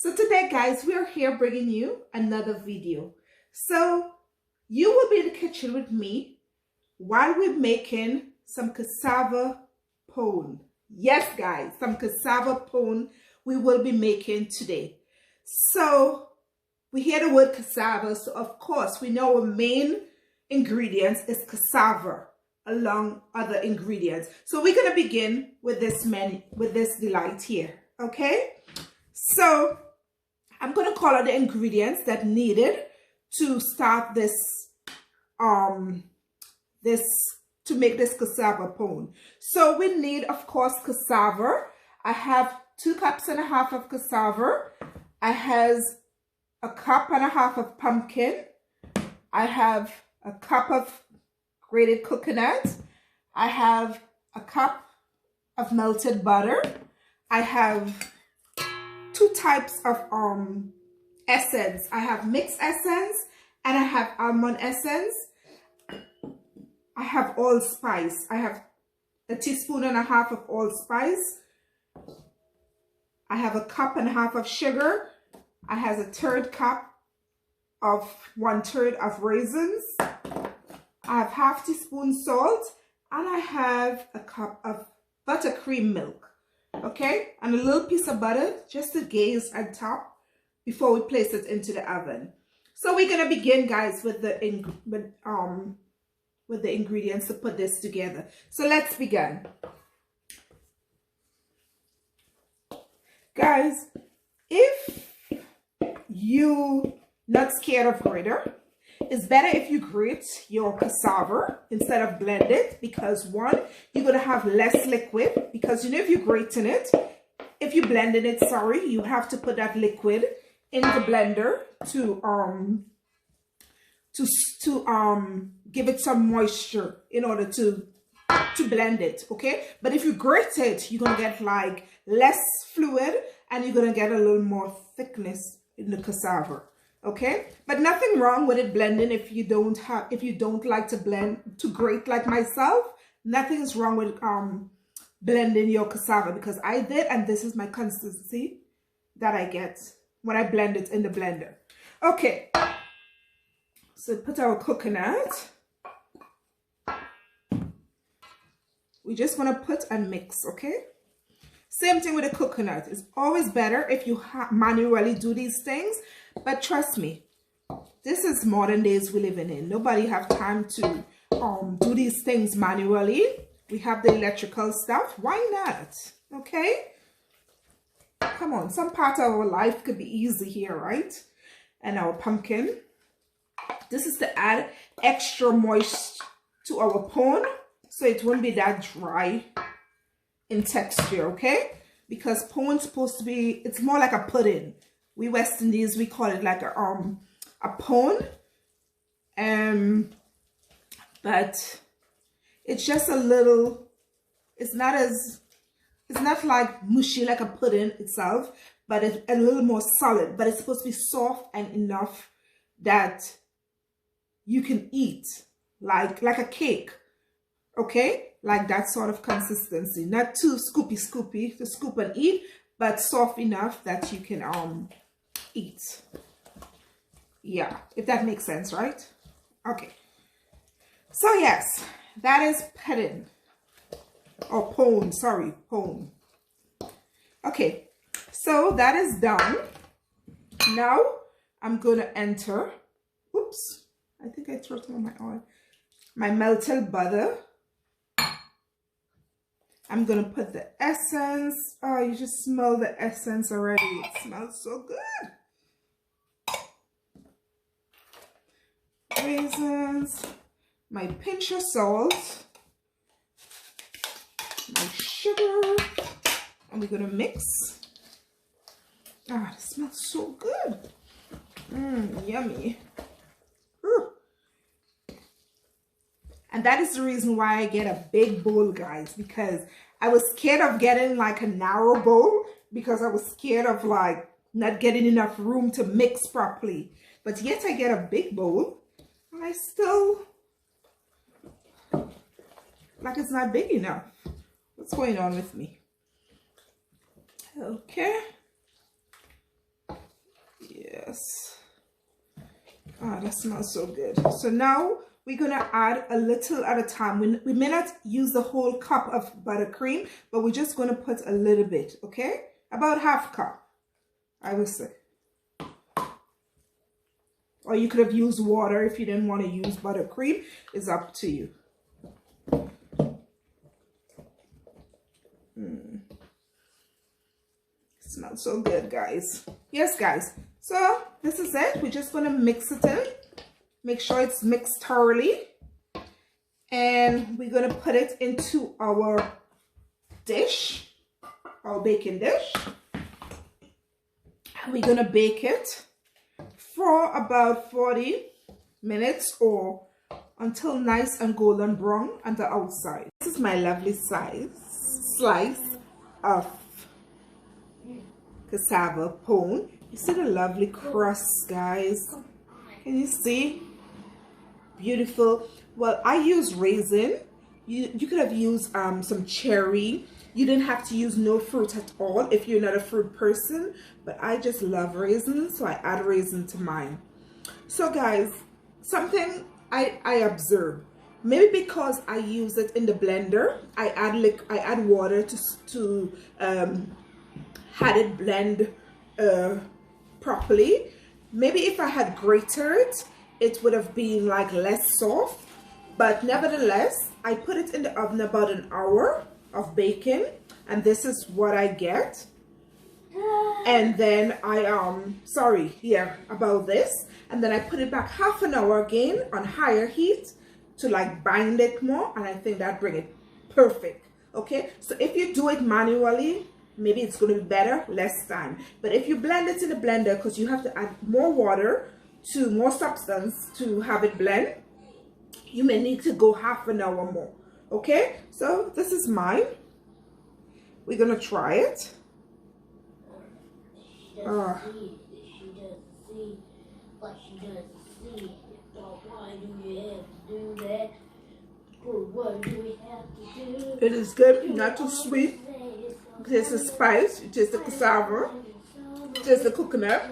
So today, guys, we are here bringing you another video. So you will be in the kitchen with me while we're making some cassava pone. Yes, guys, some cassava pone we will be making today. So we hear the word cassava, so of course we know our main ingredients is cassava along other ingredients. So we're gonna begin with this delight here, okay? So I'm gonna call out the ingredients that needed to start this to make this cassava pone. So we need, of course, cassava. I have 2.5 cups of cassava. I have a 1.5 cups of pumpkin. I have a cup of grated coconut. I have a cup of melted butter. I have 2 types of essence. I have mixed essence and I have almond essence. I have allspice. I have a 1.5 teaspoons of allspice. I have a 1.5 cups of sugar. I have a 1/3 cup of 1/3 of raisins. I have 1/2 teaspoon salt, and I have a cup of buttercream milk. Okay, and a little piece of butter just to glaze on top before we place it into the oven. So we're gonna begin, guys, with the ingredients to put this together. So let's begin. Guys, if you're not scared of grater, it's better if you grate your cassava instead of blend it, because one, you're gonna have less liquid, because you know if you're grating it, if you blended it, sorry, you have to put that liquid in the blender to give it some moisture in order to blend it, okay? But if you grate it, you're gonna get like less fluid and you're gonna get a little more thickness in the cassava, okay? But nothing wrong with it blending if you don't like to grate like myself. Nothing's wrong with blending your cassava, because I did, and this is my consistency that I get when I blend it in the blender. Okay, so put our coconut. We just want to put and mix, okay? Same thing with the coconut. It's always better if you manually do these things, but trust me, this is modern days we're living in. Nobody have time to do these things manually. We have the electrical stuff. Why not? Okay? Come on, some part of our life could be easy here, right? And our pumpkin. This is to add extra moist to our pone, so it won't be that dry in texture, okay? Because pone's supposed to be, it's more like a pudding. We West Indies, we call it like a pone. But it's just a little, it's not like mushy like a pudding itself, but it's a little more solid. But it's supposed to be soft and enough that you can eat like a cake, okay? Like that sort of consistency, not too scoopy to scoop and eat, but soft enough that you can eat. Yeah, if that makes sense, right? Okay, so yes, that is pudding, or pone, sorry, pone. Okay, so that is done. Now I'm gonna enter, oops, I think I threw some of my oil, my melted butter. I'm gonna put the essence. Oh, you just smell the essence already. It smells so good. Raisins, my pinch of salt, my sugar, and we're gonna mix. Ah, it smells so good. Yummy. And that is the reason why I get a big bowl, guys, because I was scared of getting like a narrow bowl, because I was scared of like not getting enough room to mix properly. But yet I get a big bowl and I still, like, it's not big enough. What's going on with me? Okay. Yes. Ah, that smells so good. So now we're gonna add a little at a time. We may not use the whole cup of buttercream, but we're just gonna put a little bit, okay? About half cup, I would say. Or you could have used water if you didn't want to use buttercream. It's up to you. Smells so good, guys. Yes, guys. So this is it. We're just going to mix it in. Make sure it's mixed thoroughly. And we're going to put it into our dish, our baking dish. And we're going to bake it for about 40 minutes or until nice and golden brown on the outside. This is my lovely slice of cassava pone. You see the lovely crust, guys? Can you see? Beautiful. Well, I use raisin. You could have used some cherry. You didn't have to use no fruit at all if you're not a fruit person, but I just love raisins, so I add raisin to mine. So guys, something I observe, maybe because I use it in the blender, I add water to had it blend properly. Maybe if I had grated it would have been like less soft, but nevertheless I put it in the oven about an hour of baking, and this is what I get. And then about this, and then I put it back half an hour again on higher heat to like bind it more, and I think that bring it perfect. Okay, so if you do it manually, maybe it's going to be better, less time. But if you blend it in the blender, because you have to add more water to more substance to have it blend, you may need to go half an hour more. Okay, so this is mine. We're gonna try it. She doesn't see. But she doesn't see. Why do we have to do that? What do we have to do? It is good, not too sweet. There's the spice, just the cassava, just the coconut.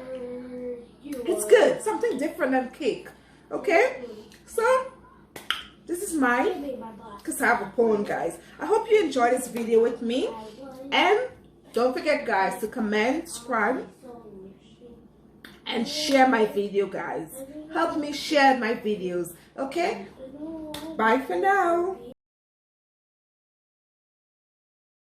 It's good, something different than cake. Okay, so this is my cassava pone, guys. I hope you enjoyed this video with me, and don't forget, guys, to comment, subscribe, and share my video, guys. Help me share my videos. Okay, bye for now.